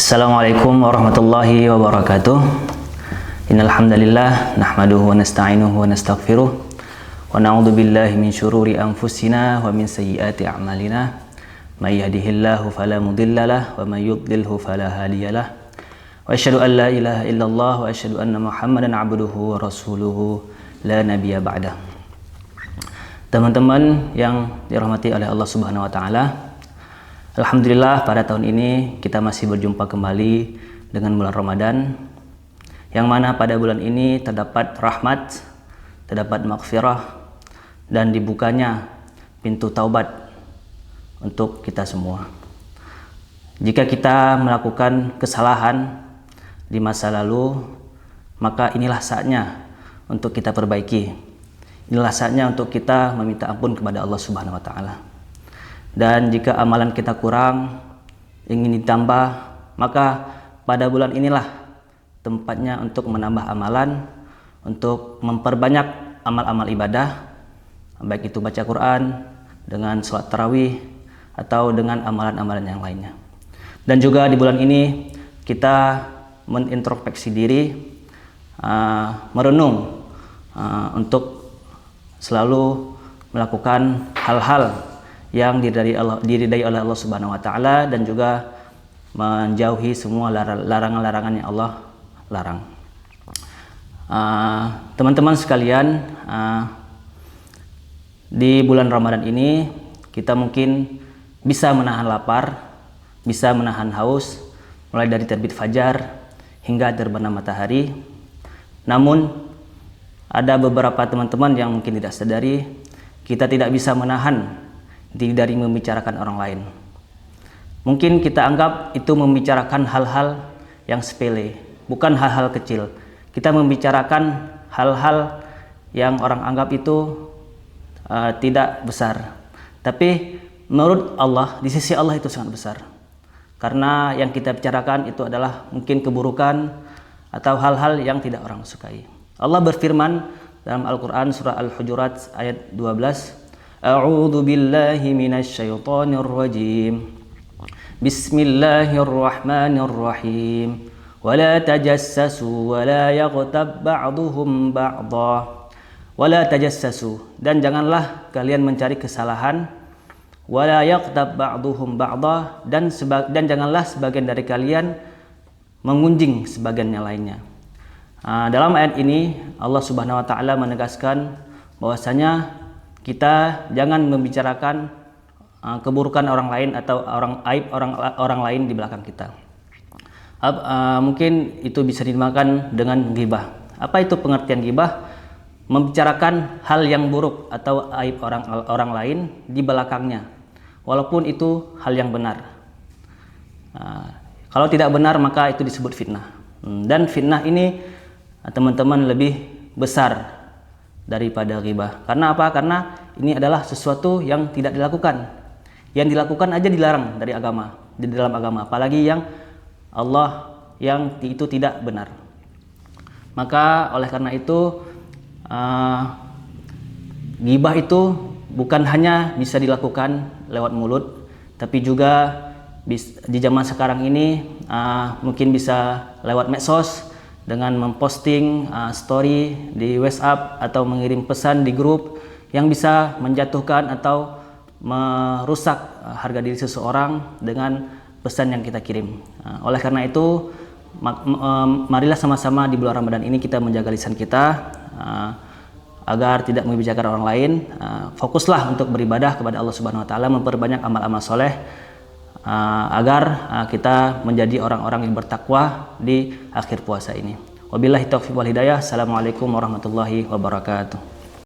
Assalamualaikum warahmatullahi wabarakatuh. Innal hamdalillah nahmaduhu wa nasta'inuhu wa nastaghfiruh wa na'udzu billahi min syururi anfusina wa min sayyiati a'malina. May yahdihillahu fala mudhillalah wa may yudlilhu fala hadiyalah. Wa asyhadu an la ilaha illallah wa asyhadu anna Muhammadan 'abduhu wa rasuluhu la nabiyya ba'dah. Teman-teman yang dirahmati oleh Allah Subhanahu wa taala, alhamdulillah pada tahun ini kita masih berjumpa kembali dengan bulan Ramadan, yang mana pada bulan ini terdapat rahmat, terdapat maghfirah, dan dibukanya pintu taubat untuk kita semua. Jika kita melakukan kesalahan di masa lalu, maka inilah saatnya untuk kita perbaiki. Inilah saatnya untuk kita meminta ampun kepada Allah Subhanahu wa taala. Dan jika amalan kita kurang, ingin ditambah, maka pada bulan inilah tempatnya untuk menambah amalan, untuk memperbanyak amal-amal ibadah, baik itu baca Quran, dengan sholat tarawih, atau dengan amalan-amalan yang lainnya. Dan juga di bulan ini kita menintrospeksi diri, merenung, untuk selalu melakukan hal-hal yang diridai oleh Allah Subhanahu wa taala, dan juga menjauhi semua larangan-larangan yang Allah larang. Teman-teman sekalian, di bulan Ramadan ini kita mungkin bisa menahan lapar, bisa menahan haus mulai dari terbit fajar hingga terbenam matahari. Namun ada beberapa teman-teman yang mungkin tidak sadari, kita tidak bisa menahan diri dari membicarakan orang lain. Mungkin kita anggap itu membicarakan hal-hal yang sepele, bukan hal-hal kecil. Kita membicarakan hal-hal yang orang anggap itu tidak besar. Tapi menurut Allah, di sisi Allah itu sangat besar. Karena yang kita bicarakan itu adalah mungkin keburukan atau hal-hal yang tidak orang sukai. Allah berfirman dalam Al-Quran surah Al-Hujurat ayat 12, A'udzu billahi minasyaitonir rajim. Bismillahirrahmanirrahim. Wala tajassasu wala yaghtab ba'duhum ba'dha. Wala tajassasu, dan janganlah kalian mencari kesalahan. Wala yaghtab ba'duhum ba'dha, dan janganlah sebagian dari kalian mengunjing sebagian yang lainnya. Dalam ayat ini Allah Subhanahu wa taala menegaskan bahwasanya kita jangan membicarakan keburukan orang lain atau aib orang lain di belakang kita. Mungkin itu bisa dinamakan dengan ghibah. Apa itu pengertian ghibah? Membicarakan hal yang buruk atau aib orang lain di belakangnya, walaupun itu hal yang benar. Kalau tidak benar maka itu disebut fitnah. Dan fitnah ini teman-teman lebih besar daripada ghibah. Karena apa? Karena ini adalah sesuatu yang tidak dilakukan. Yang dilakukan aja dilarang dari agama, di dalam agama, apalagi yang Allah yang itu tidak benar. Maka oleh karena itu ghibah itu bukan hanya bisa dilakukan lewat mulut, tapi juga di zaman sekarang ini mungkin bisa lewat medsos, dengan memposting story di WhatsApp atau mengirim pesan di grup yang bisa menjatuhkan atau merusak harga diri seseorang dengan pesan yang kita kirim. Oleh karena itu, marilah sama-sama di bulan Ramadan ini kita menjaga lisan kita agar tidak membicarakan orang lain. Fokuslah untuk beribadah kepada Allah Subhanahu wa taala, memperbanyak amal-amal soleh, agar kita menjadi orang-orang yang bertakwa di akhir puasa ini. Wabillahi taufiq wal hidayah. Assalamualaikum warahmatullahi wabarakatuh.